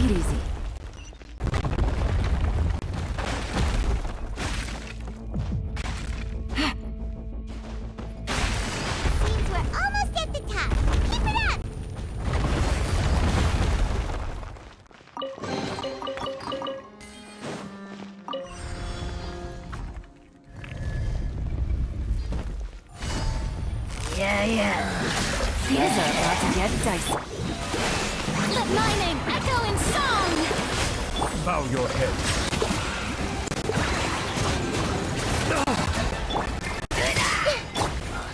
Take it easy. Seems we're almost at the top. Keep it up! Yeah. These are about to get dicey. Let my name echo in song! Bow your head.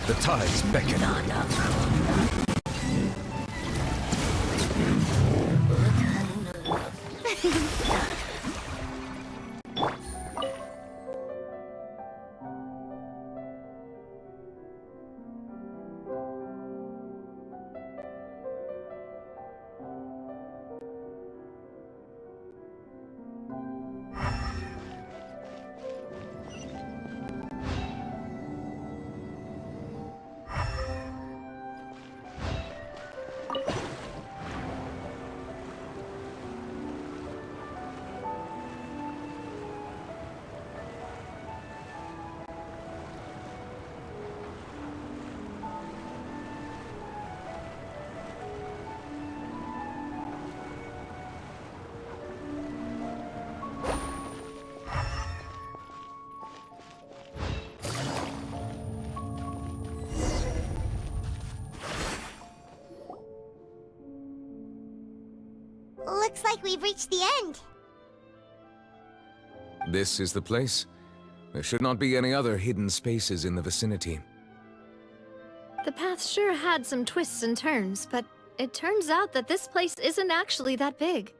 The tides beckon. Looks like we've reached the end. This is the place. There should not be any other hidden spaces in the vicinity. The path sure had some twists and turns, but it turns out that this place isn't actually that big.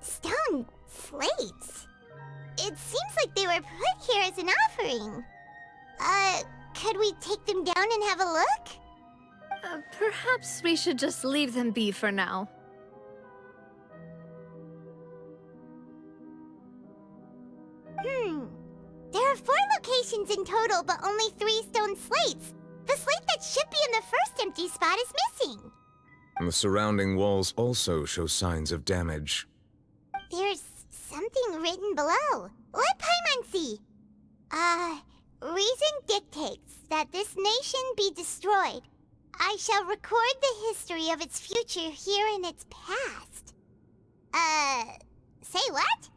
Stone slates. It seems like they were put here as an offering. Could we take them down and have a look? Perhaps we should just leave them be for now. There are 4 locations in total, but only 3 stone slates. The slate that should be in the first empty spot is missing. The surrounding walls also show signs of damage. There's something written below. Let Paimon see. Reason dictates that this nation be destroyed. I shall record the history of its future here in its past. Say what?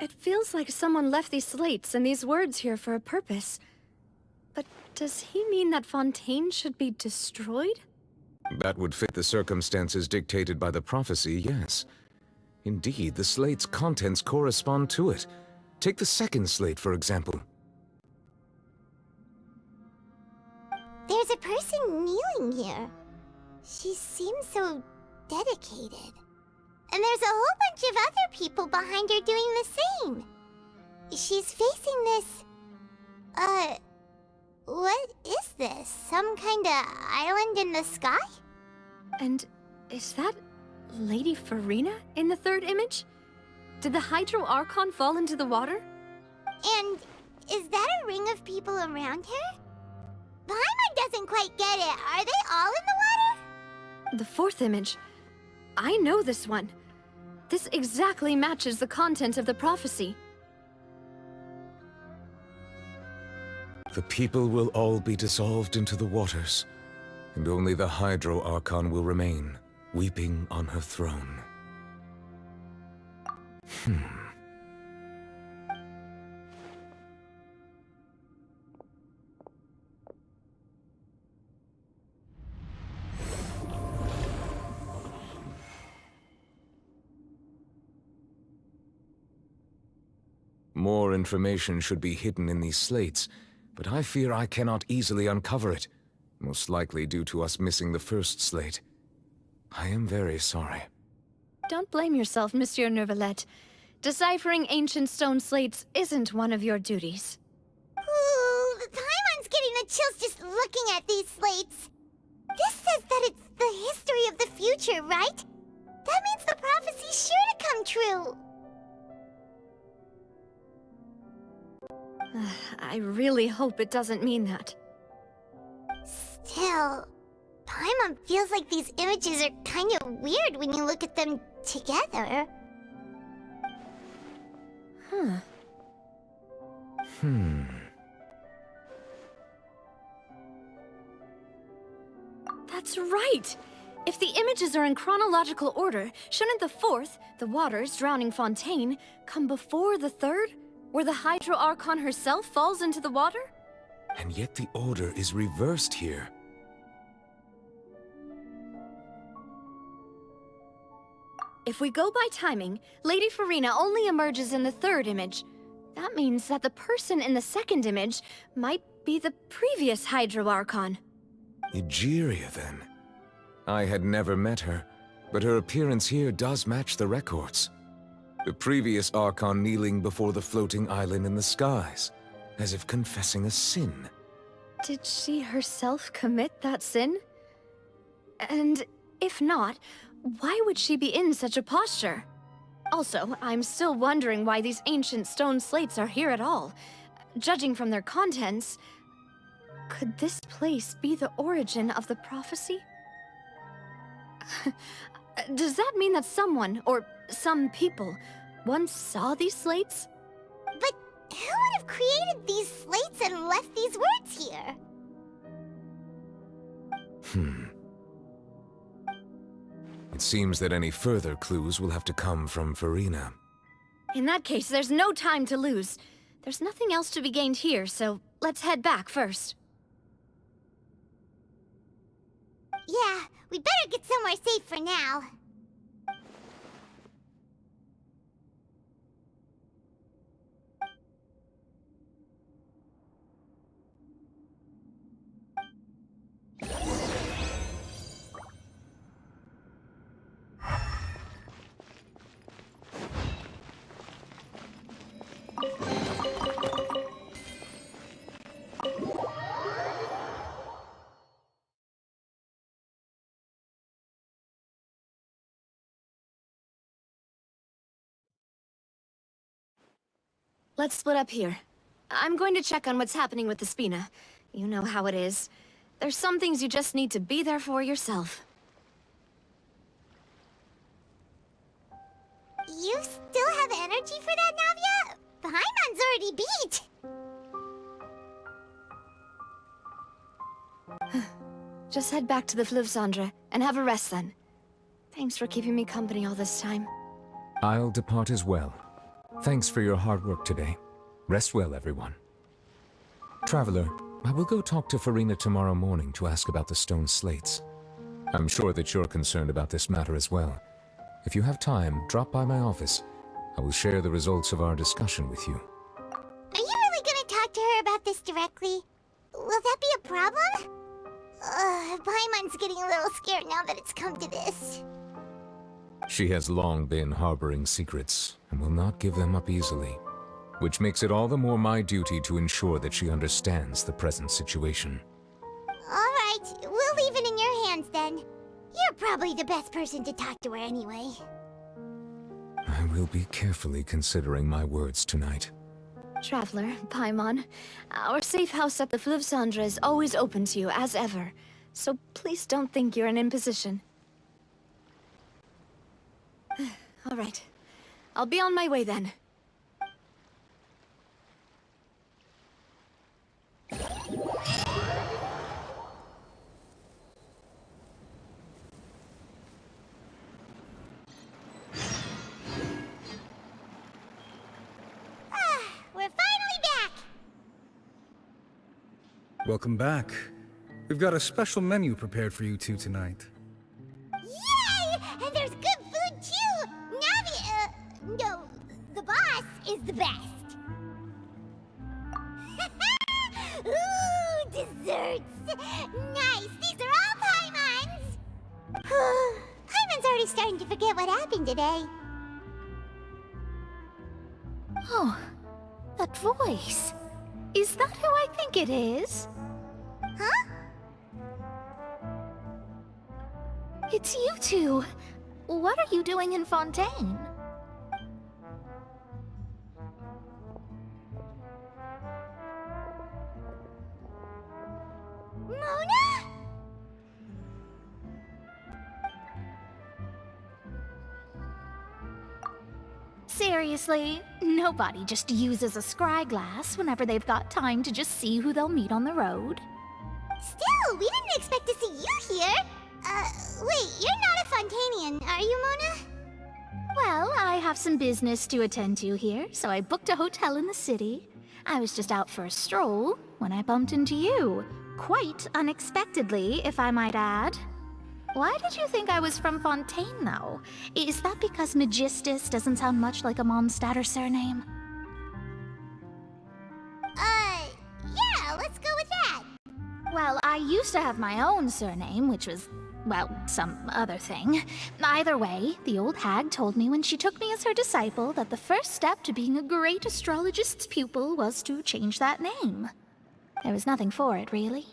It feels like someone left these slates and these words here for a purpose. But does he mean that Fontaine should be destroyed? That would fit the circumstances dictated by the prophecy, yes. Indeed, the slate's contents correspond to it. Take the second slate, for example. There's a person kneeling here. She seems so dedicated. And there's a whole bunch of other people behind her doing the same. She's facing this... what is this? Some kind of island in the sky? And is that Lady Farina in the third image? Did the Hydro Archon fall into the water? And is that a ring of people around her? Paimon doesn't quite get it. Are they all in the water? The fourth image. I know this one. This exactly matches the content of the prophecy. The people will all be dissolved into the waters, and only the Hydro Archon will remain, weeping on her throne. More information should be hidden in these slates, but I fear I cannot easily uncover it, most likely due to us missing the first slate. I am very sorry. Don't blame yourself, Monsieur Neuvillette. Deciphering ancient stone slates isn't one of your duties. Ooh, Paimon's getting the chills just looking at these slates. This says that it's the history of the future, right? That means the prophecy's sure to come true. I really hope it doesn't mean that. Still, Paimon feels like these images are kind of weird when you look at them together. Huh. That's right! If the images are in chronological order, shouldn't the fourth, the waters drowning Fontaine, come before the third, where the Hydro Archon herself falls into the water? And yet the order is reversed here. If we go by timing, Lady Farina only emerges in the third image. That means that the person in the second image might be the previous Hydro Archon. Egeria, then. I had never met her, but her appearance here does match the records. The previous Archon kneeling before the floating island in the skies, as if confessing a sin. Did she herself commit that sin? And if not, why would she be in such a posture? Also, I'm still wondering why these ancient stone slates are here at all. Judging from their contents, could this place be the origin of the prophecy? Does that mean that someone, or some people, once saw these slates? But who would have created these slates and left these words here? It seems that any further clues will have to come from Farina. In that case, there's no time to lose. There's nothing else to be gained here, so let's head back first. Yeah, we better get somewhere safe for now. Let's split up here. I'm going to check on what's happening with the Spina. You know how it is. There's some things you just need to be there for yourself. You still have energy for that, Navia? Paimon's already beat! Just head back to the Fleuve Cendre and have a rest then. Thanks for keeping me company all this time. I'll depart as well. Thanks for your hard work today. Rest well, everyone. Traveler, I will go talk to Farina tomorrow morning to ask about the stone slates. I'm sure that you're concerned about this matter as well. If you have time, drop by my office. I will share the results of our discussion with you. Are you really gonna talk to her about this directly? Will that be a problem? Paimon's getting a little scared now that it's come to this. She has long been harboring secrets, and will not give them up easily, which makes it all the more my duty to ensure that she understands the present situation. Alright, we'll leave it in your hands then. You're probably the best person to talk to her anyway. I will be carefully considering my words tonight. Traveler, Paimon, our safe house at the Fleuve Cendre is always open to you, as ever. So please don't think you're an imposition. All right. I'll be on my way then. We're finally back! Welcome back. We've got a special menu prepared for you two tonight. Yay! And there's good food too! Navi, no, the boss is the best. Ooh, desserts! Nice! These are all Paimon's! Paimon's already starting to forget what happened today. Oh, that voice. Is that who I think it is? Huh? It's you two. What are you doing in Fontaine? Seriously, nobody just uses a scry glass whenever they've got time to just see who they'll meet on the road. Still, we didn't expect to see you here. Wait, you're not a Fontanian, are you, Mona? Well, I have some business to attend to here, so I booked a hotel in the city. I was just out for a stroll when I bumped into you. Quite unexpectedly, if I might add. Why did you think I was from Fontaine, though? Is that because Magistus doesn't sound much like a Mondstadter surname? Yeah, let's go with that. Well, I used to have my own surname, which was, well, some other thing. Either way, the old hag told me when she took me as her disciple that the first step to being a great astrologist's pupil was to change that name. There was nothing for it, really.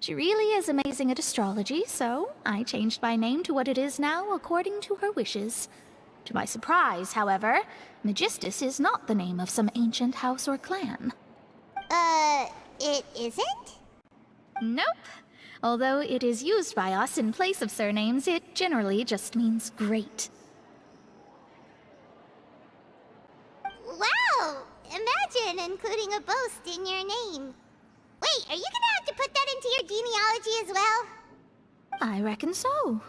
She really is amazing at astrology, so I changed my name to what it is now according to her wishes. To my surprise, however, Magistus is not the name of some ancient house or clan. It isn't? Nope. Although it is used by us in place of surnames, it generally just means great. Wow! Imagine including a boast in your name. Wait, are you gonna have to put that into your genealogy as well? I reckon so.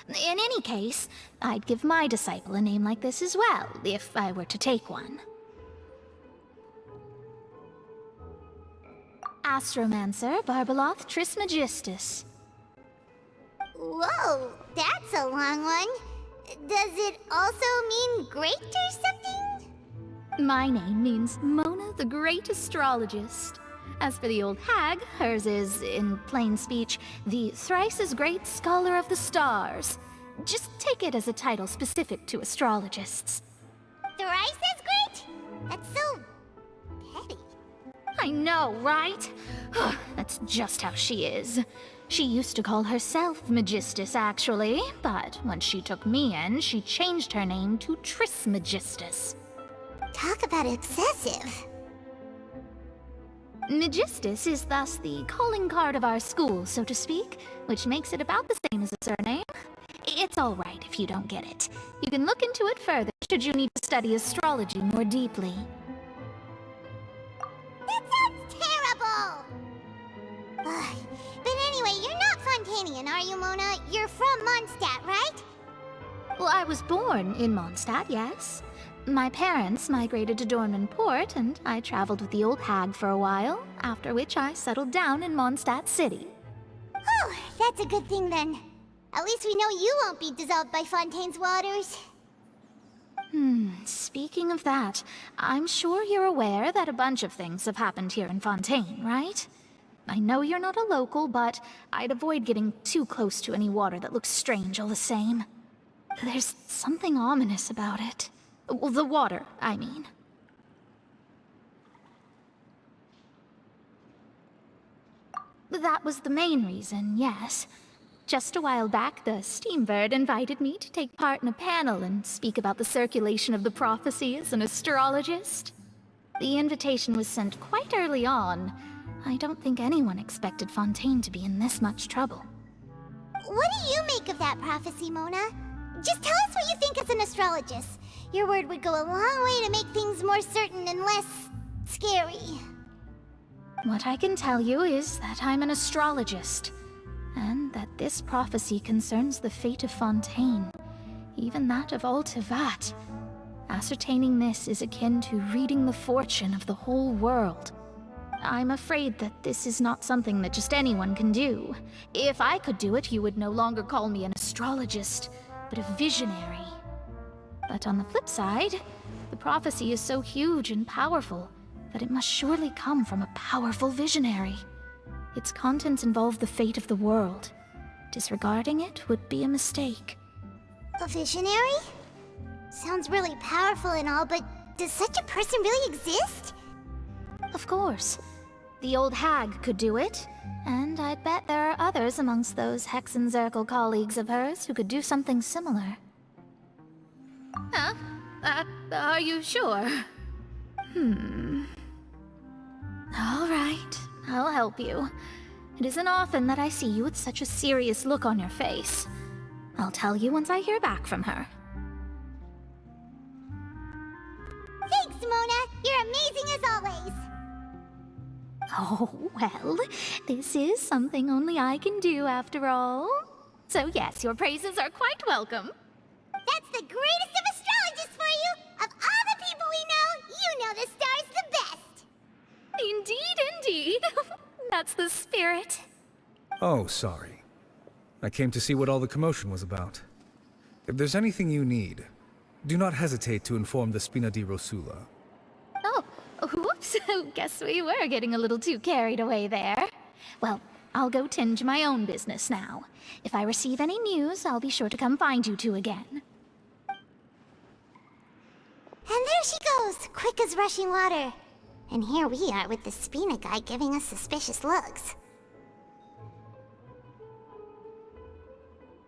In any case, I'd give my disciple a name like this as well, if I were to take one. Astromancer Barbeloth Trismegistus. Whoa, that's a long one. Does it also mean great or something? My name means Mona the Great Astrologist. As for the old hag, hers is, in plain speech, the thrice-as-great Scholar of the Stars. Just take it as a title specific to astrologists. Thrice as great? That's so petty. I know, right? That's just how she is. She used to call herself Magistus, actually, but when she took me in, she changed her name to Trismegistus. Talk about excessive. Magistus is thus the calling card of our school, so to speak, which makes it about the same as a surname. It's all right if you don't get it. You can look into it further should you need to study astrology more deeply. That sounds terrible! But anyway, you're not Fontanian, are you, Mona? You're from Mondstadt, right? Well, I was born in Mondstadt, yes. My parents migrated to Dornman Port, and I traveled with the old hag for a while, after which I settled down in Mondstadt City. Oh, that's a good thing then. At least we know you won't be dissolved by Fontaine's waters. Speaking of that, I'm sure you're aware that a bunch of things have happened here in Fontaine, right? I know you're not a local, but I'd avoid getting too close to any water that looks strange all the same. There's something ominous about it. Well, the water, I mean. That was the main reason, yes. Just a while back, the Steambird invited me to take part in a panel and speak about the circulation of the prophecy as an astrologist. The invitation was sent quite early on. I don't think anyone expected Fontaine to be in this much trouble. What do you make of that prophecy, Mona? Just tell us what you think as an astrologist. Your word would go a long way to make things more certain and less scary. What I can tell you is that I'm an astrologist, and that this prophecy concerns the fate of Fontaine, even that of Altivat. Ascertaining this is akin to reading the fortune of the whole world. I'm afraid that this is not something that just anyone can do. If I could do it, you would no longer call me an astrologist, but a visionary. But on the flip side, the prophecy is so huge and powerful that it must surely come from a powerful visionary. Its contents involve the fate of the world. Disregarding it would be a mistake. A visionary? Sounds really powerful and all, but does such a person really exist? Of course. The old hag could do it, and I'd bet there are others amongst those Hexenzirkel colleagues of hers who could do something similar. Huh? Are you sure? All right, I'll help you. It isn't often that I see you with such a serious look on your face. I'll tell you once I hear back from her. You're amazing as always. Oh, well, this is something only I can do after all. So yes, your praises are quite welcome. That's the greatest of astrologists for you! Of all the people we know, you know the star's the best! Indeed, indeed. That's the spirit. Oh, sorry. I came to see what all the commotion was about. If there's anything you need, do not hesitate to inform the Spina di Rosula. Oh, whoops. Guess we were getting a little too carried away there. Well, I'll go tend to my own business now. If I receive any news, I'll be sure to come find you two again. And there she goes, quick as rushing water. And here we are with the Spina guy giving us suspicious looks.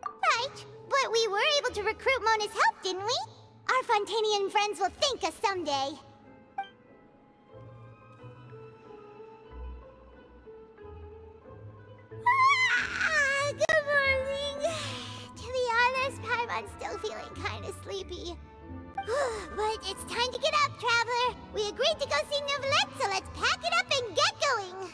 Right, but we were able to recruit Mona's help, didn't we? Our Fontanian friends will thank us someday. Good morning. To be honest, Paimon's still feeling kinda sleepy. But it's time to get up, Traveler. We agreed to go see Neuvillette, so let's pack it up and get going.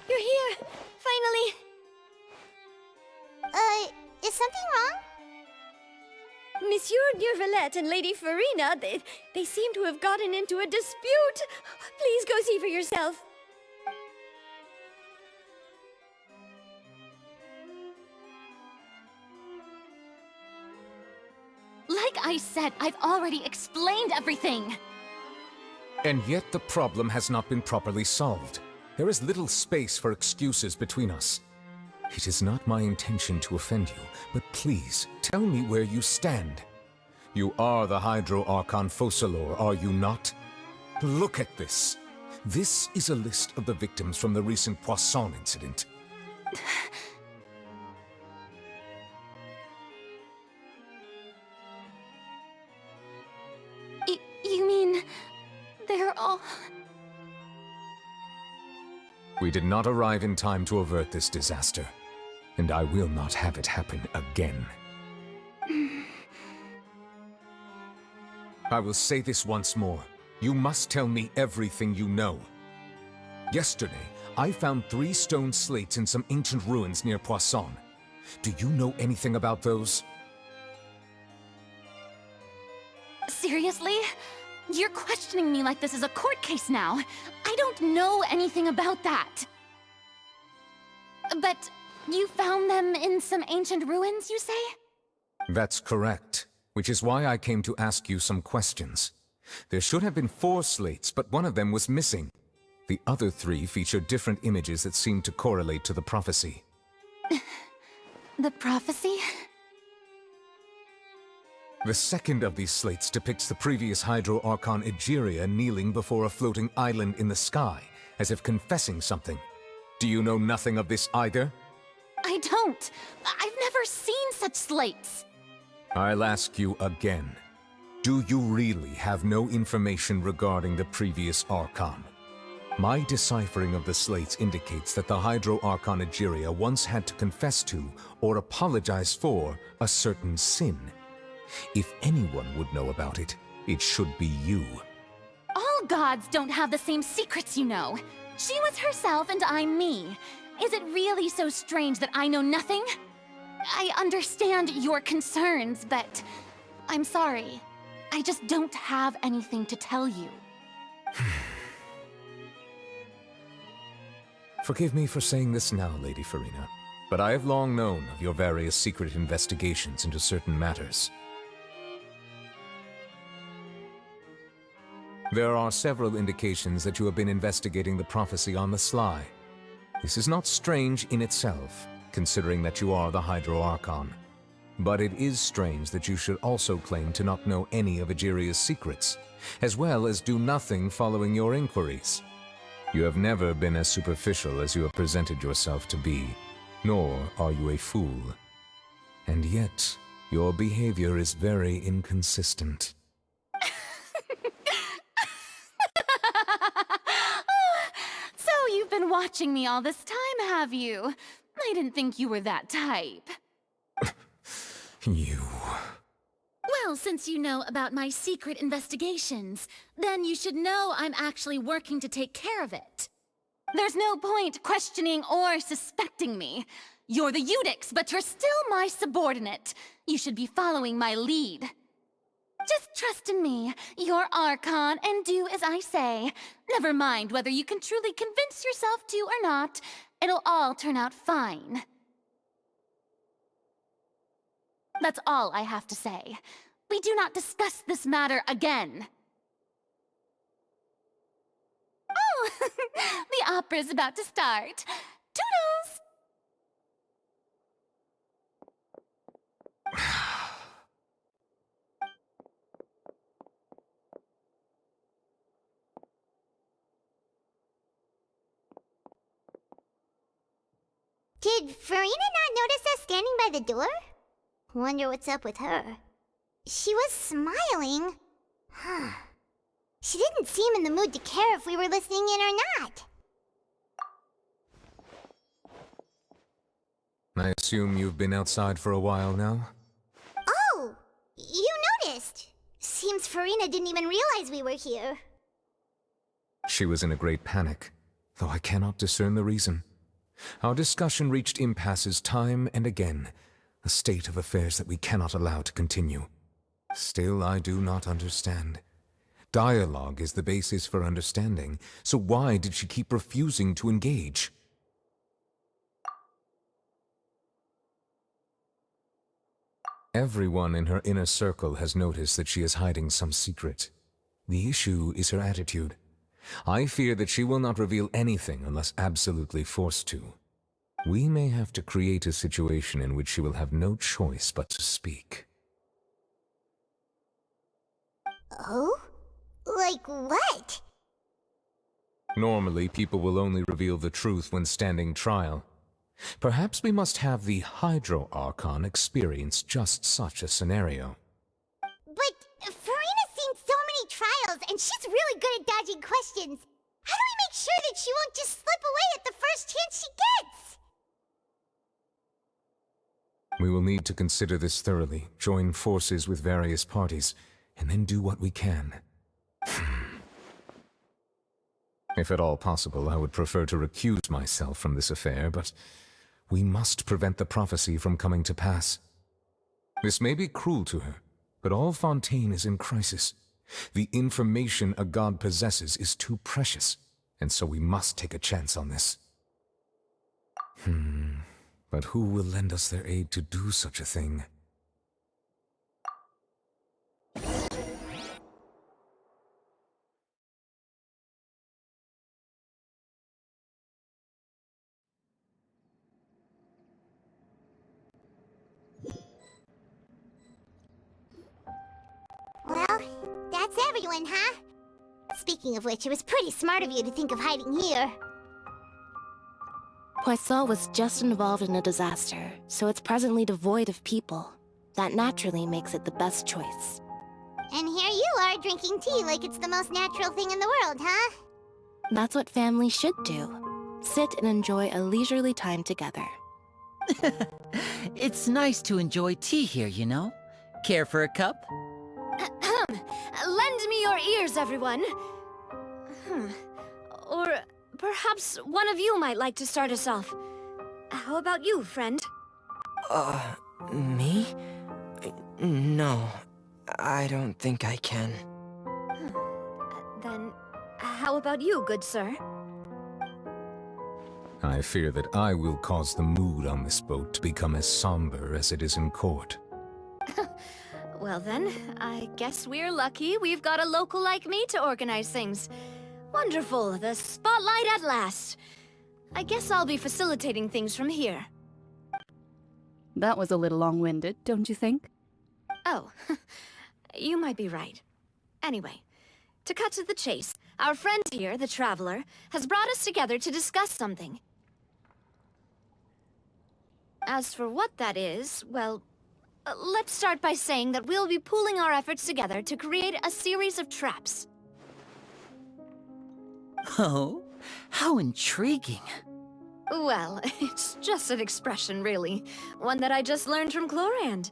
You're here! Finally! Is something wrong? Monsieur Neuvillette and Lady Farina, they seem to have gotten into a dispute. Please go see for yourself. Like I said, I've already explained everything. And yet the problem has not been properly solved. There is little space for excuses between us. It is not my intention to offend you, but please, tell me where you stand. You are the Hydro Archon Focalor, are you not? Look at this. This is a list of the victims from the recent Poisson incident. You mean... they're all... We did not arrive in time to avert this disaster, and I will not have it happen again. I will say this once more. You must tell me everything you know. Yesterday, I found 3 stone slates in some ancient ruins near Poisson. Do you know anything about those? Seriously? You're questioning me like this is a court case now. I don't know anything about that. But you found them in some ancient ruins, you say? That's correct, which is why I came to ask you some questions. There should have been 4 slates, but one of them was missing. The other 3 featured different images that seemed to correlate to the prophecy. The prophecy? The second of these slates depicts the previous Hydro Archon Egeria kneeling before a floating island in the sky, as if confessing something. Do you know nothing of this either? I don't. I've never seen such slates. I'll ask you again. Do you really have no information regarding the previous Archon? My deciphering of the slates indicates that the Hydro Archon Egeria once had to confess to, or apologize for, a certain sin. If anyone would know about it, it should be you. All gods don't have the same secrets, you know. She was herself and I'm me. Is it really so strange that I know nothing? I understand your concerns, but I'm sorry. I just don't have anything to tell you. Forgive me for saying this now, Lady Farina, but I have long known of your various secret investigations into certain matters. There are several indications that you have been investigating the prophecy on the sly. This is not strange in itself, considering that you are the Hydro Archon. But it is strange that you should also claim to not know any of Egeria's secrets, as well as do nothing following your inquiries. You have never been as superficial as you have presented yourself to be, nor are you a fool. And yet, your behavior is very inconsistent. So you've been watching me all this time, have you? I didn't think you were that type. You... Well, since you know about my secret investigations, then you should know I'm actually working to take care of it. There's no point questioning or suspecting me. You're the Eudix, but you're still my subordinate. You should be following my lead. Just trust in me, you're Archon, and do as I say. Never mind whether you can truly convince yourself to or not. It'll all turn out fine. That's all I have to say. We do not discuss this matter again. Oh, the opera's about to start. Toodles! Did Farina not notice us standing by the door? Wonder what's up with her. She was smiling. Huh. She didn't seem in the mood to care if we were listening in or not. I assume you've been outside for a while now? Oh! You noticed! Seems Farina didn't even realize we were here. She was in a great panic, though I cannot discern the reason. Our discussion reached impasses time and again, a state of affairs that we cannot allow to continue. Still, I do not understand. Dialogue is the basis for understanding, so why did she keep refusing to engage? Everyone in her inner circle has noticed that she is hiding some secret. The issue is her attitude. I fear that she will not reveal anything unless absolutely forced to. We may have to create a situation in which she will have no choice but to speak. Oh? Like what? Normally, people will only reveal the truth when standing trial. Perhaps we must have the Hydro Archon experience just such a scenario. But Farina's seen so many trials, and she's really good at dodging questions. How do we make sure that she won't just slip away at the first chance she gets? We will need to consider this thoroughly, join forces with various parties, and then do what we can. If at all possible, I would prefer to recuse myself from this affair, but we must prevent the prophecy from coming to pass. This may be cruel to her, but all Fontaine is in crisis. The information a god possesses is too precious, and so we must take a chance on this. But who will lend us their aid to do such a thing? Well, that's everyone, huh? Speaking of which, it was pretty smart of you to think of hiding here. Poisson was just involved in a disaster, so it's presently devoid of people. That naturally makes it the best choice. And here you are drinking tea like it's the most natural thing in the world, huh? That's what family should do. Sit and enjoy a leisurely time together. It's nice to enjoy tea here, you know? Care for a cup? Lend me your ears, everyone. Or perhaps one of you might like to start us off. How about you, friend? Me? No, I don't think I can. Then, how about you, good sir? I fear that I will cause the mood on this boat to become as somber as it is in court. Well then, I guess we're lucky we've got a local like me to organize things. Wonderful, the spotlight at last. I guess I'll be facilitating things from here. That was a little long-winded, don't you think? Oh, you might be right. Anyway, to cut to the chase, our friend here, the Traveler, has brought us together to discuss something. As for what that is, well, let's start by saying that we'll be pooling our efforts together to create a series of traps. Oh, how intriguing. Well, it's just an expression, really. One that I just learned from Chlorand,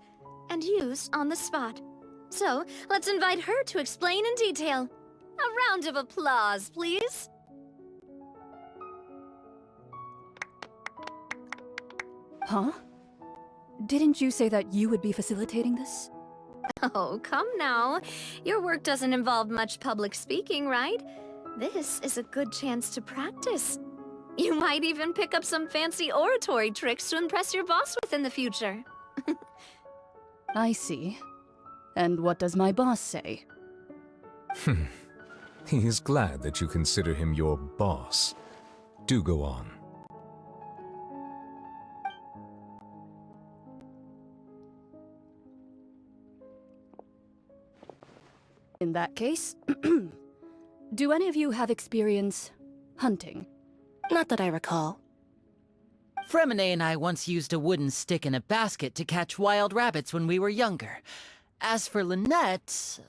and used on the spot. So, let's invite her to explain in detail. A round of applause, please. Huh? Didn't you say that you would be facilitating this? Oh, come now. Your work doesn't involve much public speaking, right? This is a good chance to practice. You might even pick up some fancy oratory tricks to impress your boss with in the future. I see. And what does my boss say? He is glad that you consider him your boss. Do go on. In that case, do any of you have experience hunting? Not that I recall. Fremine and I once used a wooden stick in a basket to catch wild rabbits when we were younger. As for Lynette,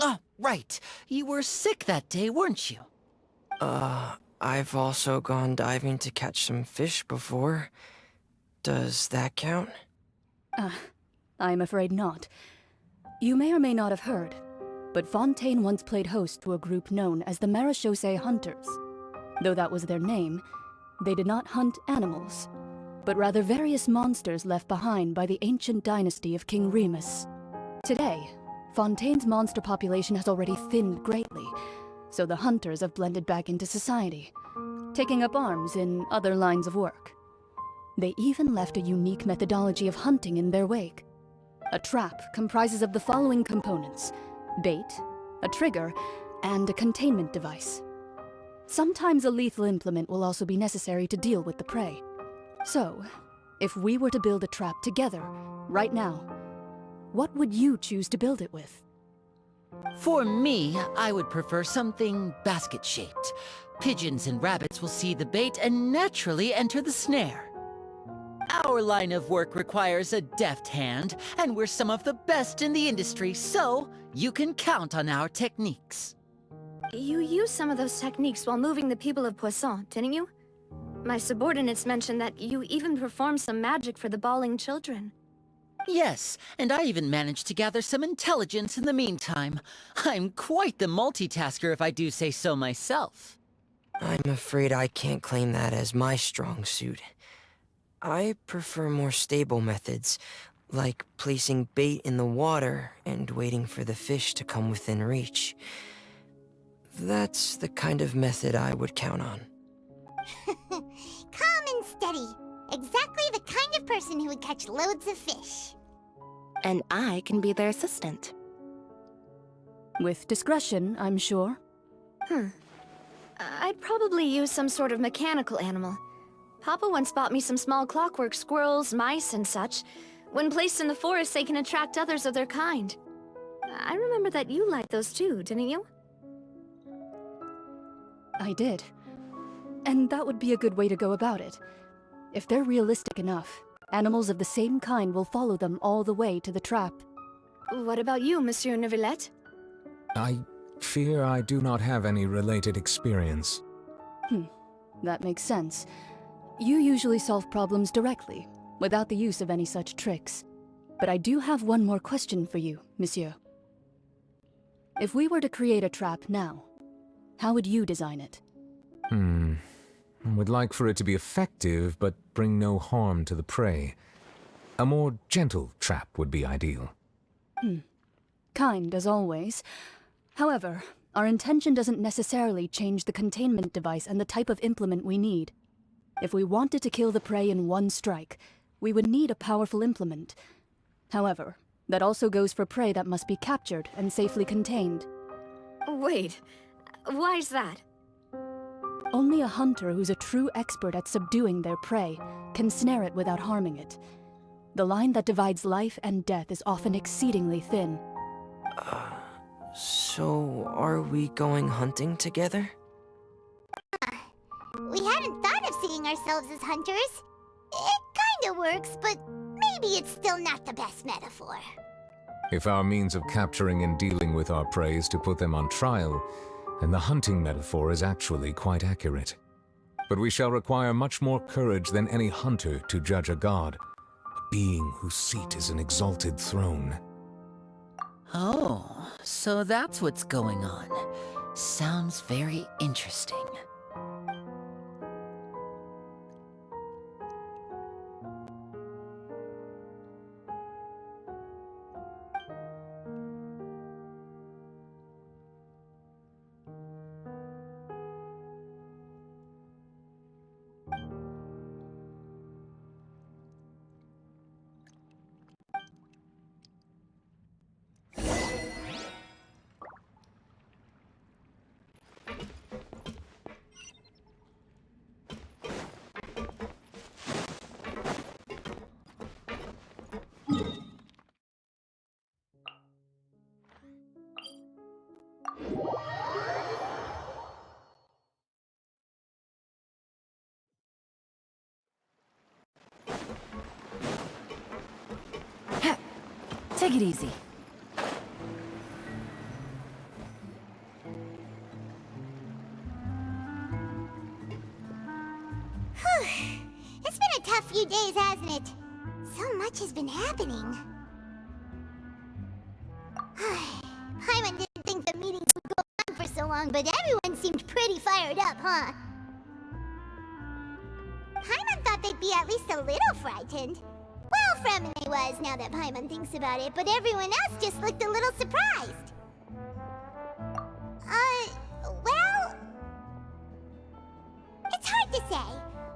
Oh, right. You were sick that day, weren't you? I've also gone diving to catch some fish before. Does that count? I'm afraid not. You may or may not have heard, but Fontaine once played host to a group known as the Marechaussee Hunters. Though that was their name, they did not hunt animals, but rather various monsters left behind by the ancient dynasty of King Remus. Today, Fontaine's monster population has already thinned greatly, so the hunters have blended back into society, taking up arms in other lines of work. They even left a unique methodology of hunting in their wake. A trap comprises of the following components: bait, a trigger, and a containment device. Sometimes a lethal implement will also be necessary to deal with the prey. So, if we were to build a trap together, right now, what would you choose to build it with? For me, I would prefer something basket-shaped. Pigeons and rabbits will see the bait and naturally enter the snare. Our line of work requires a deft hand, and we're some of the best in the industry, so you can count on our techniques. You used some of those techniques while moving the people of Poisson, didn't you? My subordinates mentioned that you even performed some magic for the bawling children. Yes, and I even managed to gather some intelligence in the meantime. I'm quite the multitasker if I do say so myself. I'm afraid I can't claim that as my strong suit. I prefer more stable methods, like placing bait in the water and waiting for the fish to come within reach. That's the kind of method I would count on. Calm and steady. Exactly the kind of person who would catch loads of fish. And I can be their assistant. With discretion, I'm sure. I'd probably use some sort of mechanical animal. Papa once bought me some small clockwork squirrels, mice, and such. When placed in the forest, they can attract others of their kind. I remember that you liked those too, didn't you? I did. And that would be a good way to go about it. If they're realistic enough, animals of the same kind will follow them all the way to the trap. What about you, Monsieur Neuvillette? I fear I do not have any related experience. That makes sense. You usually solve problems directly, without the use of any such tricks. But I do have one more question for you, Monsieur. If we were to create a trap now, how would you design it? I would like for it to be effective, but bring no harm to the prey. A more gentle trap would be ideal. Kind, as always. However, our intention doesn't necessarily change the containment device and the type of implement we need. If we wanted to kill the prey in one strike, we would need a powerful implement. However, That also goes for prey that must be captured and safely contained. Wait, why's that? Only a hunter who's a true expert at subduing their prey can snare it without harming it. The line that divides life and death is often exceedingly thin. So are we going hunting together? We hadn't thought of seeing ourselves as hunters. It kinda works, but maybe it's still not the best metaphor. If our means of capturing and dealing with our prey is to put them on trial, then the hunting metaphor is actually quite accurate. But we shall require much more courage than any hunter to judge a god, a being whose seat is an exalted throne. Oh, so that's what's going on. Sounds very interesting. Take it easy. It's been a tough few days, hasn't it? So much has been happening. Paimon didn't think the meetings would go on for so long, but everyone seemed pretty fired up, huh? Paimon thought they'd be at least a little frightened. Well, Fremine was, now that Paimon thinks about it, but everyone else just looked a little surprised. Well... It's hard to say.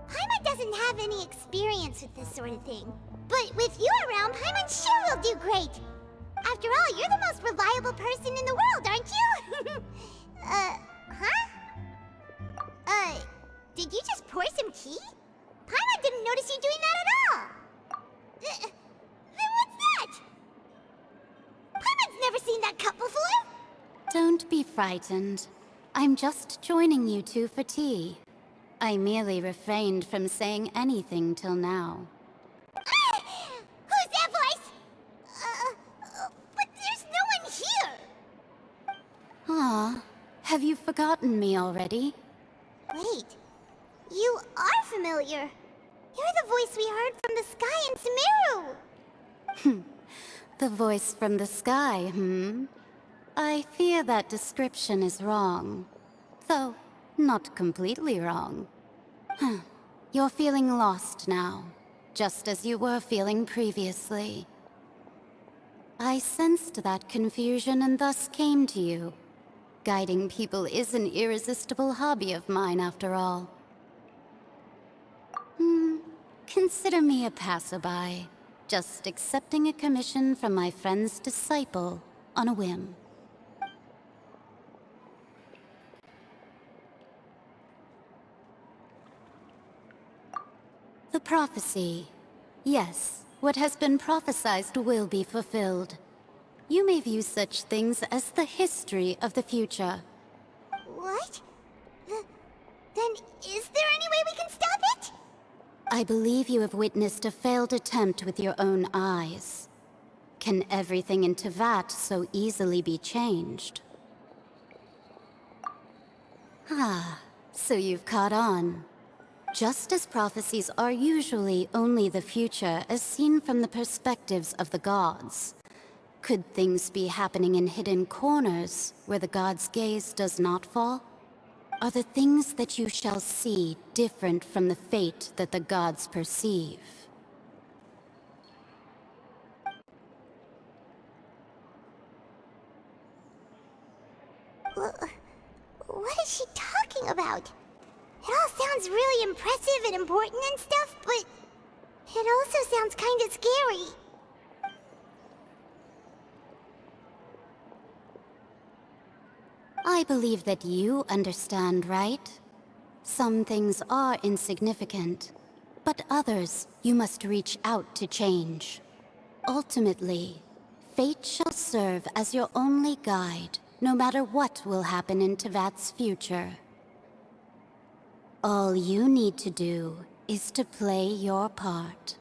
Paimon doesn't have any experience with this sort of thing. But with you around, Paimon sure will do great. After all, you're the most reliable person in the world, aren't you? Did you just pour some tea? Paimon didn't notice you doing that at all. Then what's that? Paimon's never seen that cup before. Don't be frightened. I'm just joining you two for tea. I merely refrained from saying anything till now. Who's that voice? But there's no one here. Ah, have you forgotten me already? Wait, you are familiar. You're the voice we heard from the sky in Sumeru. The voice from the sky, I fear that description is wrong. Though, not completely wrong. You're feeling lost now, just as you were feeling previously. I sensed that confusion and thus came to you. Guiding people is an irresistible hobby of mine, after all. Consider me a passerby, just accepting a commission from my friend's disciple on a whim. The prophecy. Yes, what has been prophesied will be fulfilled. You may view such things as the history of the future. What? Then is there any way we can stop it? I believe you have witnessed a failed attempt with your own eyes. Can everything in Tevat so easily be changed? Ah, so you've caught on. Just as prophecies are usually only the future as seen from the perspectives of the gods, could things be happening in hidden corners where the gods' gaze does not fall? Are the things that you shall see different from the fate that the gods perceive? What is she talking about? It all sounds really impressive and important and stuff, but it also sounds kinda scary. I believe that you understand, right? Some things are insignificant, but others you must reach out to change. Ultimately, fate shall serve as your only guide, no matter what will happen in Tevat's future. All you need to do is to play your part.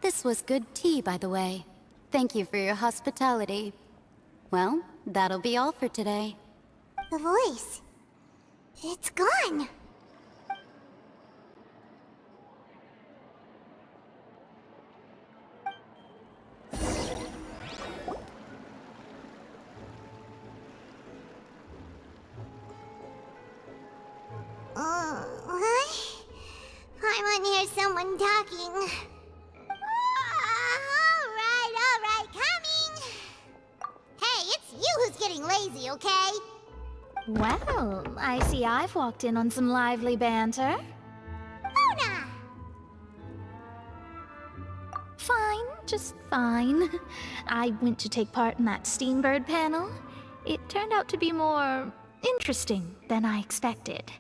This was good tea, by the way. Thank you for your hospitality. Well, that'll be all for today. The voice. It's gone. What? I want to hear someone talking. All right, coming. Hey, it's you who's getting lazy, okay? Well, I see I've walked in on some lively banter. Luna! Fine, just fine. I went to take part in that Steambird panel. It turned out to be more interesting than I expected.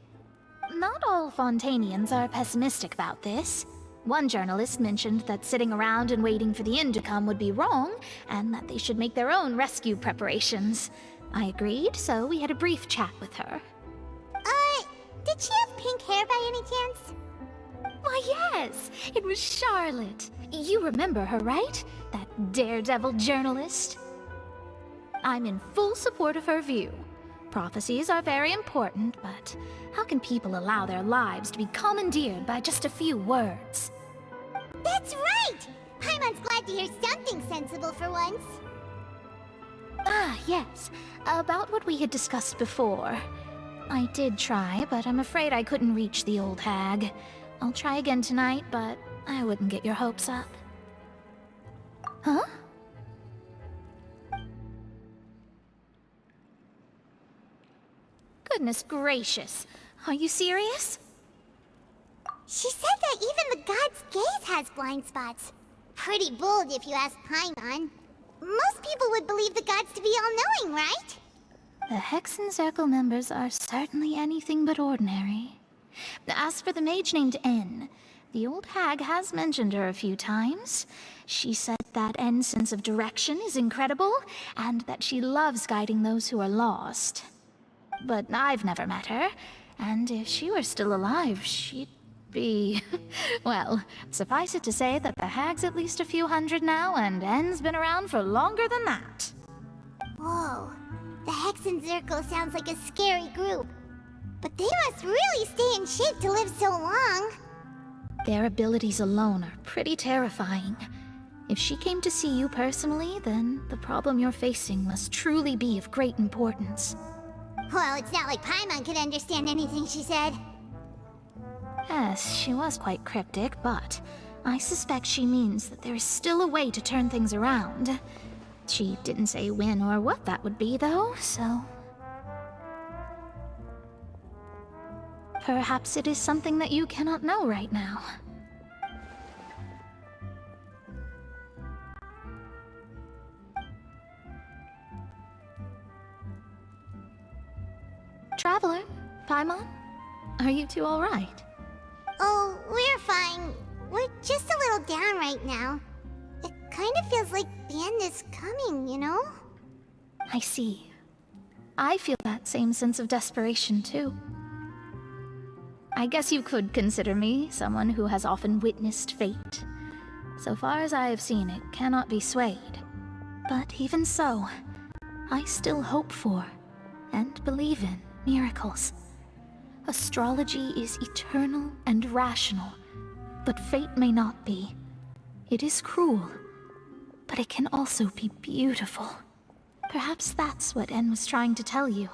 Not all Fontainians are pessimistic about this. One journalist mentioned that sitting around and waiting for the end to come would be wrong, and that they should make their own rescue preparations. I agreed, so we had a brief chat with her. Did she have pink hair by any chance? Why, yes! It was Charlotte. You remember her, right? That daredevil journalist? I'm in full support of her view. Prophecies are very important, but how can people allow their lives to be commandeered by just a few words? That's right! Paimon's glad to hear something sensible for once. Ah, yes. About what we had discussed before. I did try, but I'm afraid I couldn't reach the old hag. I'll try again tonight, but I wouldn't get your hopes up. Huh? Goodness gracious. Are you serious? She said that even the god's gaze has blind spots. Pretty bold if you ask Paimon. Most people would believe the gods to be all-knowing, right? The Hexen Circle members are certainly anything but ordinary. As for the mage named N, the old hag has mentioned her a few times. She said that N's sense of direction is incredible, and that she loves guiding those who are lost. But I've never met her, and if she were still alive, she'd be... well, suffice it to say that the hag's at least a few hundred now, and N's been around for longer than that. Whoa. The Hexen Circle sounds like a scary group. But they must really stay in shape to live so long. Their abilities alone are pretty terrifying. If she came to see you personally, then the problem you're facing must truly be of great importance. Well, it's not like Paimon could understand anything she said. Yes, she was quite cryptic, but I suspect she means that there is still a way to turn things around. She didn't say when or what that would be, though, so... perhaps it is something that you cannot know right now. Traveler, Paimon, are you two all right? Oh, we're fine. We're just a little down right now. It kind of feels like the end is coming, you know? I see. I feel that same sense of desperation, too. I guess you could consider me someone who has often witnessed fate. So far as I have seen, it cannot be swayed. But even so, I still hope for, and believe in, miracles. Astrology is eternal and rational, but fate may not be. It is cruel, but it can also be beautiful. Perhaps that's what En was trying to tell you.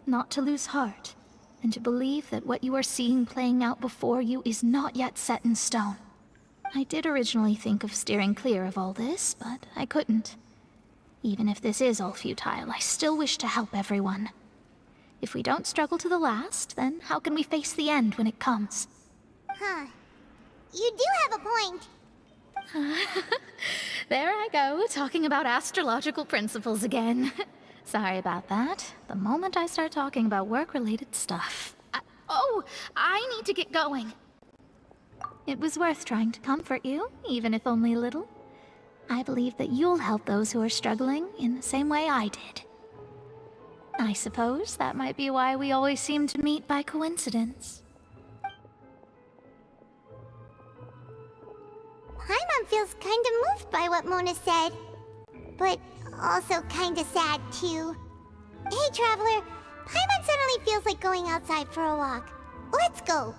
Not to lose heart, and to believe that what you are seeing playing out before you is not yet set in stone. I did originally think of steering clear of all this, but I couldn't. Even if this is all futile, I still wish to help everyone. If we don't struggle to the last, then how can we face the end when it comes? Huh. You do have a point. There I go, talking about astrological principles again. Sorry about that. The moment I start talking about work-related stuff. I need to get going. It was worth trying to comfort you, even if only a little. I believe that you'll help those who are struggling in the same way I did. I suppose that might be why we always seem to meet by coincidence. Paimon feels kinda moved by what Mona said. But also kinda sad, too. Hey, Traveler. Paimon suddenly feels like going outside for a walk. Let's go.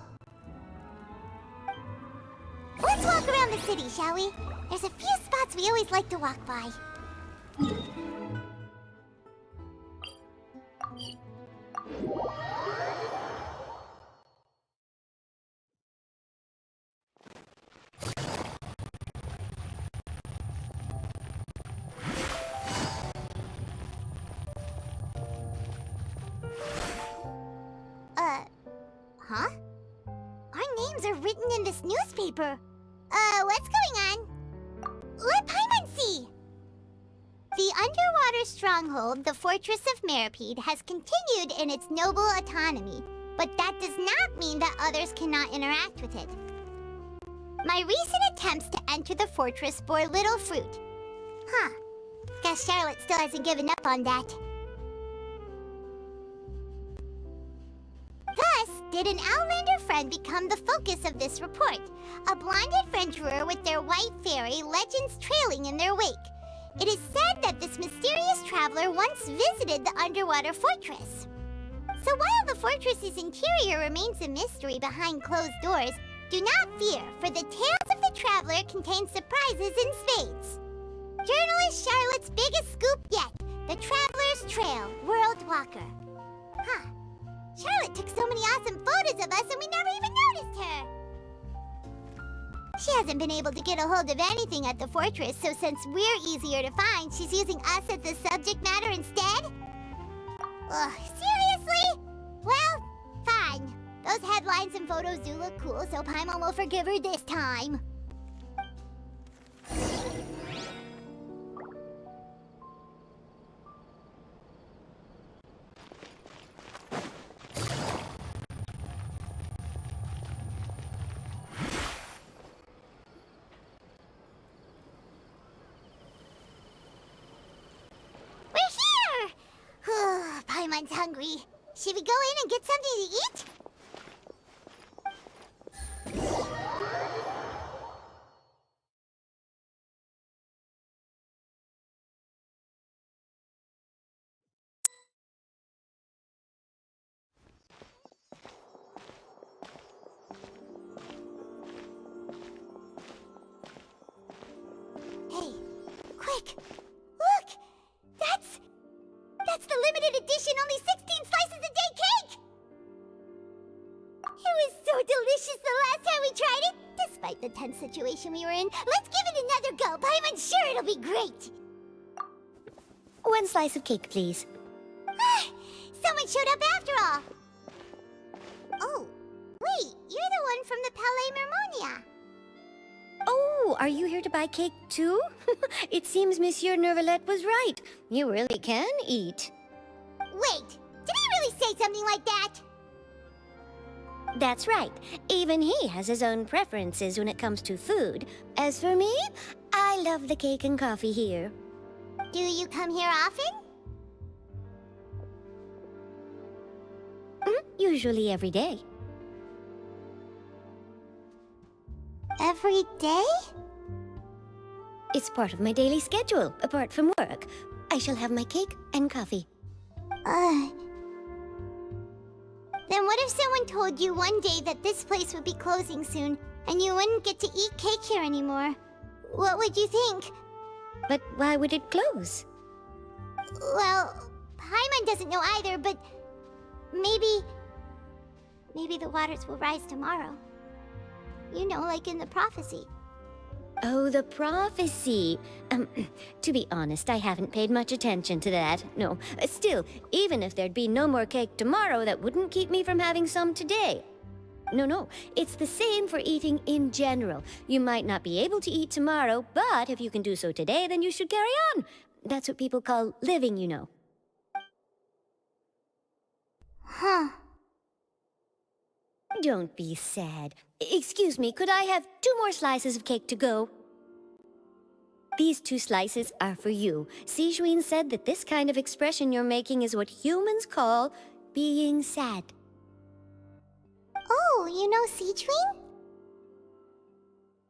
Let's walk around the city, shall we? There's a few spots we always like to walk by. Huh? Our names are written in this newspaper. What's going on? Let Paimon see! The underwater stronghold, the Fortress of Meripede, has continued in its noble autonomy, but that does not mean that others cannot interact with it. My recent attempts to enter the fortress bore little fruit. Huh. Guess Charlotte still hasn't given up on that. Thus, did an Outlander friend become the focus of this report, a blonde adventurer with their white fairy legends trailing in their wake. It is said that this mysterious traveler once visited the underwater fortress. So while the fortress's interior remains a mystery behind closed doors, do not fear, for the tales of the traveler contain surprises in spades. Journalist Charlotte's biggest scoop yet, the Traveler's Trail, World Walker. Huh. Charlotte took so many awesome photos of us and we never even noticed her! She hasn't been able to get a hold of anything at the fortress, so since we're easier to find, she's using us as the subject matter instead? Ugh, seriously? Well, fine. Those headlines and photos do look cool, so Paimon will forgive her this time. Paimon's hungry. Should we go in and get something to eat? Hey, quick! Look! That's the limited edition, only 16 slices a day cake! It was so delicious the last time we tried it, despite the tense situation we were in. Let's give it another go. Paimon's sure it'll be great. 1 slice of cake, please. Someone showed up after all. Oh, wait, you're the one from the Palais Mermonia. Oh, are you here to buy cake too? It seems Monsieur Nervalette was right. You really can eat. Wait, did he really say something like that? That's right. Even he has his own preferences when it comes to food. As for me, I love the cake and coffee here. Do you come here often? Usually every day. Every day? It's part of my daily schedule, apart from work. I shall have my cake and coffee. Then what if someone told you one day that this place would be closing soon, and you wouldn't get to eat cake here anymore? What would you think? But why would it close? Well, Paimon doesn't know either, but maybe the waters will rise tomorrow. You know, like in the prophecy. Oh, the prophecy. To be honest, I haven't paid much attention to that. No, still, even if there'd be no more cake tomorrow, that wouldn't keep me from having some today. No, it's the same for eating in general. You might not be able to eat tomorrow, but if you can do so today, then you should carry on. That's what people call living, you know. Huh. Don't be sad. Excuse me, could I have 2 more slices of cake to go? These 2 slices are for you. Sijuin said that this kind of expression you're making is what humans call being sad. Oh, you know Sijuin?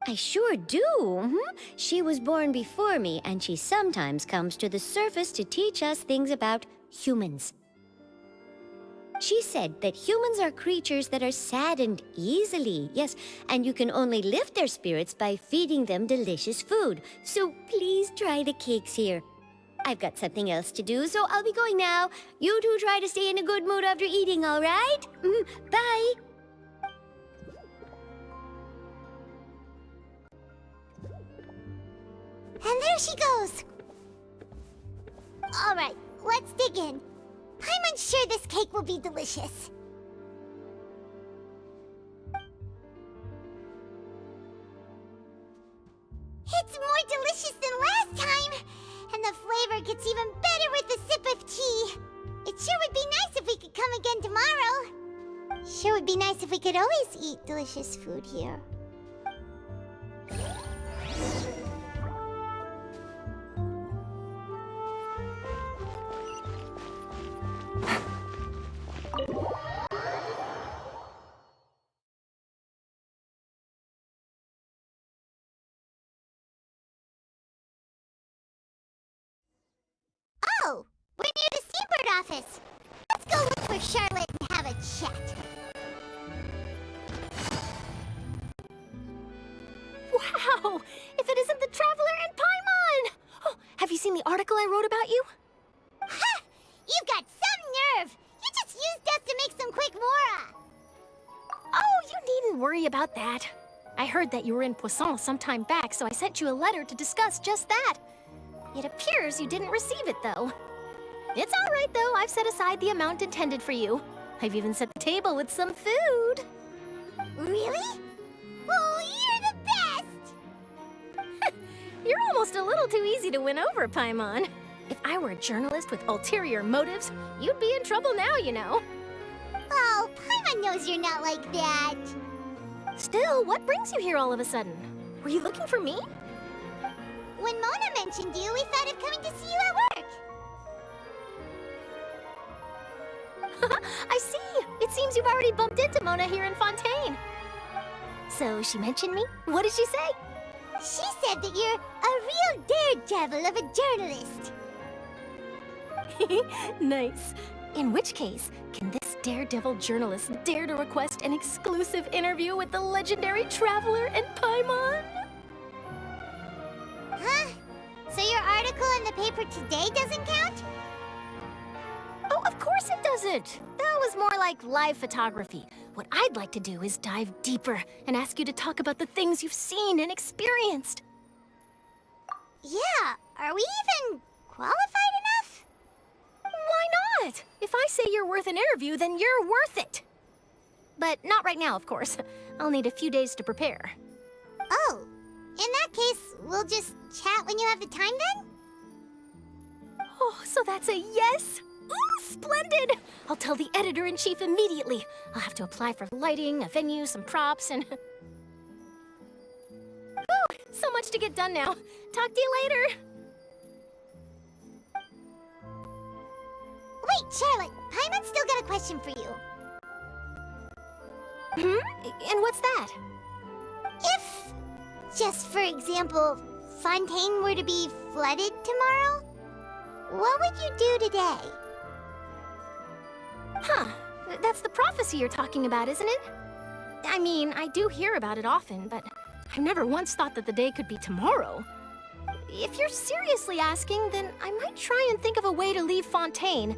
I sure do. She was born before me, and she sometimes comes to the surface to teach us things about humans. She said that humans are creatures that are saddened easily, yes, and you can only lift their spirits by feeding them delicious food. So please try the cakes here. I've got something else to do, so I'll be going now. You two try to stay in a good mood after eating, all right? Bye! And there she goes. All right, let's dig in. I'm unsure this cake will be delicious. It's more delicious than last time, and the flavor gets even better with a sip of tea. It sure would be nice if we could come again tomorrow. Sure would be nice if we could always eat delicious food here. Oh, we're near the Seabird office. Let's go look for Charlotte and have a chat. Wow! If it isn't the Traveler and Paimon! Oh, have you seen the article I wrote about you? Ha! You've got some nerve! You just used us to make some quick mora! Oh, you needn't worry about that. I heard that you were in Poisson some time back, so I sent you a letter to discuss just that. It appears you didn't receive it, though. It's all right, though. I've set aside the amount intended for you. I've even set the table with some food. Really? Oh, you're the best! You're almost a little too easy to win over, Paimon. If I were a journalist with ulterior motives, you'd be in trouble now, you know. Oh, Paimon knows you're not like that. Still, what brings you here all of a sudden? Were you looking for me? When Mona mentioned you, we thought of coming to see you at work. I see. It seems you've already bumped into Mona here in Fontaine. So she mentioned me? What did she say? She said that you're a real daredevil of a journalist. Nice. In which case, can this daredevil journalist dare to request an exclusive interview with the legendary Traveler and Paimon? Huh? So your article in the paper today doesn't count? Oh, of course it doesn't. That was more like live photography. What I'd like to do is dive deeper and ask you to talk about the things you've seen and experienced. Yeah, are we even qualified enough? Why not? If I say you're worth an interview, then you're worth it. But not right now, of course. I'll need a few days to prepare. Oh, in that case, we'll just chat when you have the time then? Oh, so that's a yes? Ooh, splendid! I'll tell the editor-in-chief immediately. I'll have to apply for lighting, a venue, some props, and... Ooh, so much to get done now. Talk to you later. Wait, Charlotte, Paimon's still got a question for you. And what's that? If, just for example, Fontaine were to be flooded tomorrow, what would you do today? Huh. That's the prophecy you're talking about, isn't it? I mean, I do hear about it often, but I've never once thought that the day could be tomorrow. If you're seriously asking, then I might try and think of a way to leave Fontaine.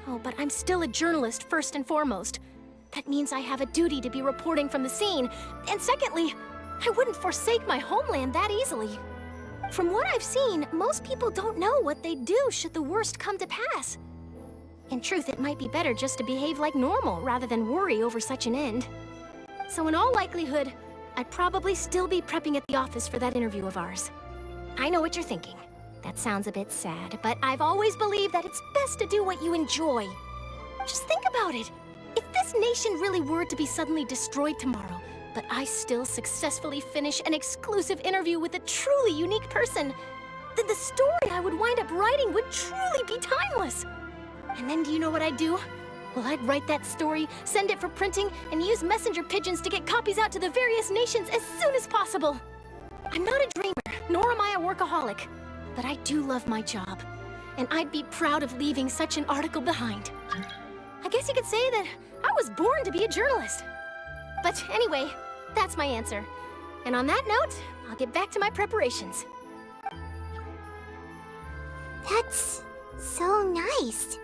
Oh, but I'm still a journalist first and foremost. That means I have a duty to be reporting from the scene. And secondly, I wouldn't forsake my homeland that easily. From what I've seen, most people don't know what they'd do should the worst come to pass. In truth, it might be better just to behave like normal rather than worry over such an end. So in all likelihood, I'd probably still be prepping at the office for that interview of ours. I know what you're thinking. That sounds a bit sad, but I've always believed that it's best to do what you enjoy. Just think about it. If this nation really were to be suddenly destroyed tomorrow, but I still successfully finish an exclusive interview with a truly unique person, then the story I would wind up writing would truly be timeless. And then do you know what I'd do? Well, I'd write that story, send it for printing, and use messenger pigeons to get copies out to the various nations as soon as possible. I'm not a dreamer, nor am I a workaholic, but I do love my job, and I'd be proud of leaving such an article behind. I guess you could say that I was born to be a journalist. But anyway, that's my answer. And on that note, I'll get back to my preparations. That's so nice.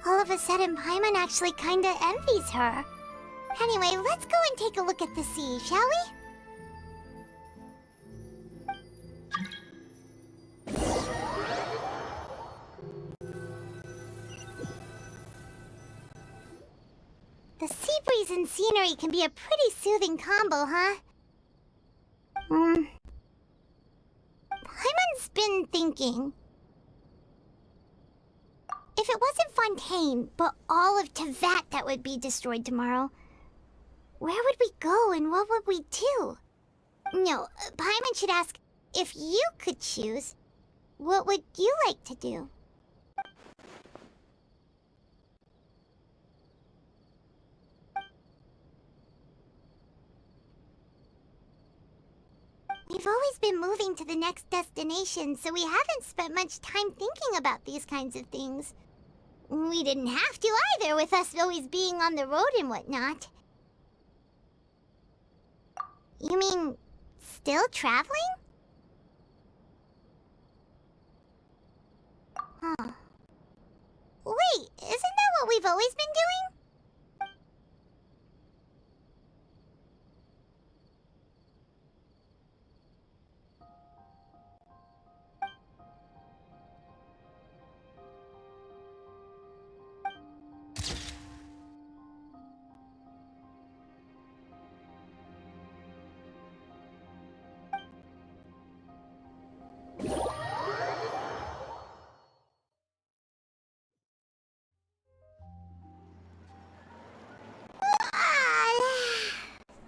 All of a sudden, Paimon actually kinda envies her. Anyway, let's go and take a look at the sea, shall we? The sea breeze and scenery can be a pretty soothing combo, huh? Paimon's been thinking. If it wasn't Fontaine, but all of Tevat that would be destroyed tomorrow, where would we go and what would we do? No, Paimon should ask, if you could choose, what would you like to do? We've always been moving to the next destination, so we haven't spent much time thinking about these kinds of things. We didn't have to either, with us always being on the road and whatnot. You mean, still traveling? Huh. Wait, isn't that what we've always been doing?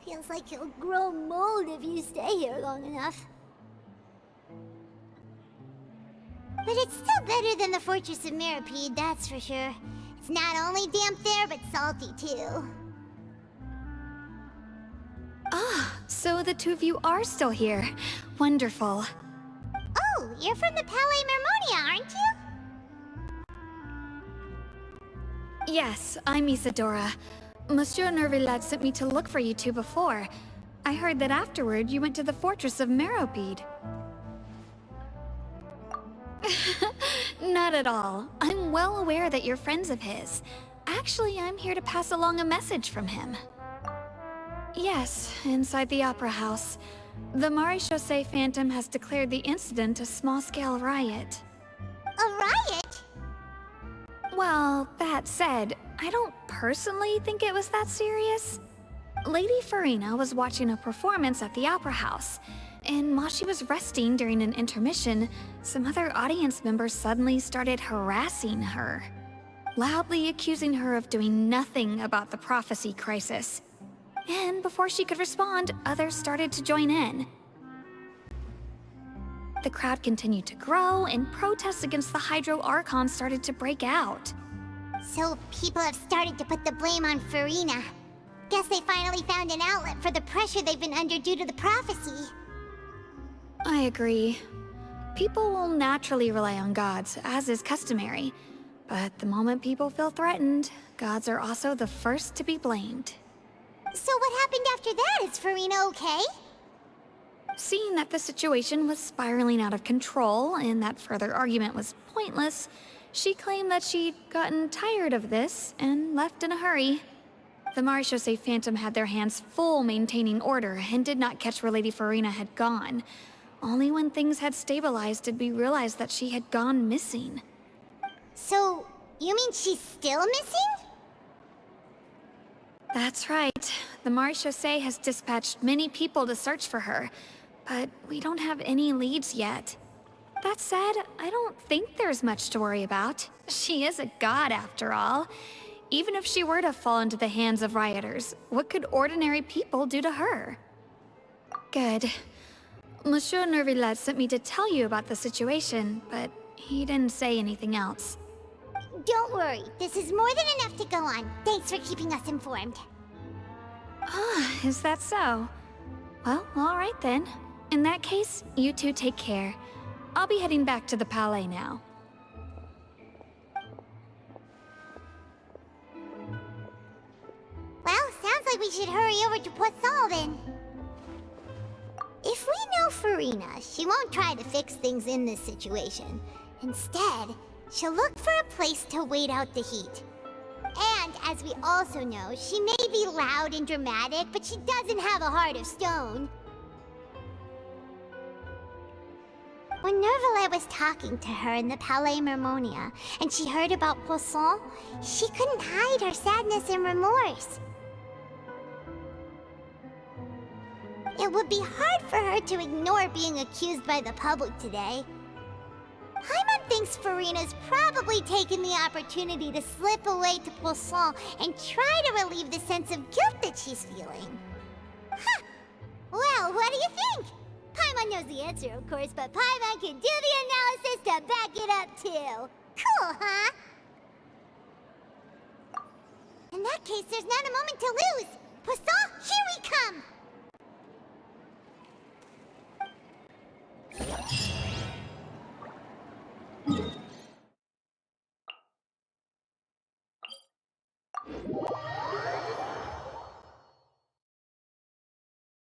Feels like you'll grow mold if you stay here long enough. But it's still better than the Fortress of Mirapede, that's for sure. It's not only damp there, but salty too. Ah, so the two of you are still here. Wonderful. Oh, you're from the Palais Mermonia, aren't you? Yes, I'm Isadora. Monsieur Nervillat sent me to look for you two before. I heard that afterward you went to the Fortress of Meropide. Not at all. I'm well aware that you're friends of his. Actually, I'm here to pass along a message from him. Yes, inside the Opera House. The Maréchaussée Phantom has declared the incident a small-scale riot. A riot? Well, that said, I don't personally think it was that serious. Lady Farina was watching a performance at the Opera House, and while she was resting during an intermission, some other audience members suddenly started harassing her, loudly accusing her of doing nothing about the prophecy crisis. And before she could respond, others started to join in. The crowd continued to grow, and protests against the Hydro Archon started to break out. So people have started to put the blame on Farina. Guess they finally found an outlet for the pressure they've been under due to the prophecy. I agree. People will naturally rely on gods, as is customary. But the moment people feel threatened, gods are also the first to be blamed. So what happened after that? Is Farina okay? Seeing that the situation was spiraling out of control and that further argument was pointless, she claimed that she'd gotten tired of this and left in a hurry. The Maréchaussée Phantom had their hands full maintaining order and did not catch where Lady Farina had gone. Only when things had stabilized did we realize that she had gone missing. So, you mean she's still missing? That's right. The Maréchaussée has dispatched many people to search for her, but we don't have any leads yet. That said, I don't think there's much to worry about. She is a god after all. even if she were to fall into the hands of rioters, what could ordinary people do to her? Good. Monsieur Nervillet sent me to tell you about the situation, but he didn't say anything else. Don't worry, this is more than enough to go on. Thanks for keeping us informed. Ah, is that so? Well, alright then. In that case, you two take care. I'll be heading back to the Palais now. Well, sounds like we should hurry over to Poisson then. If we know Farina, she won't try to fix things in this situation. Instead, she'll look for a place to wait out the heat. And, as we also know, she may be loud and dramatic, but she doesn't have a heart of stone. When Nervillet was talking to her in the Palais Mermonia, and she heard about Poisson, she couldn't hide her sadness and remorse. It would be hard for her to ignore being accused by the public today. Paimon thinks Farina's probably taken the opportunity to slip away to Poisson and try to relieve the sense of guilt that she's feeling. Huh! Well, what do you think? Paimon knows the answer, of course, but Paimon can do the analysis to back it up, too. Cool, huh? In that case, there's not a moment to lose. Poisson, here we come!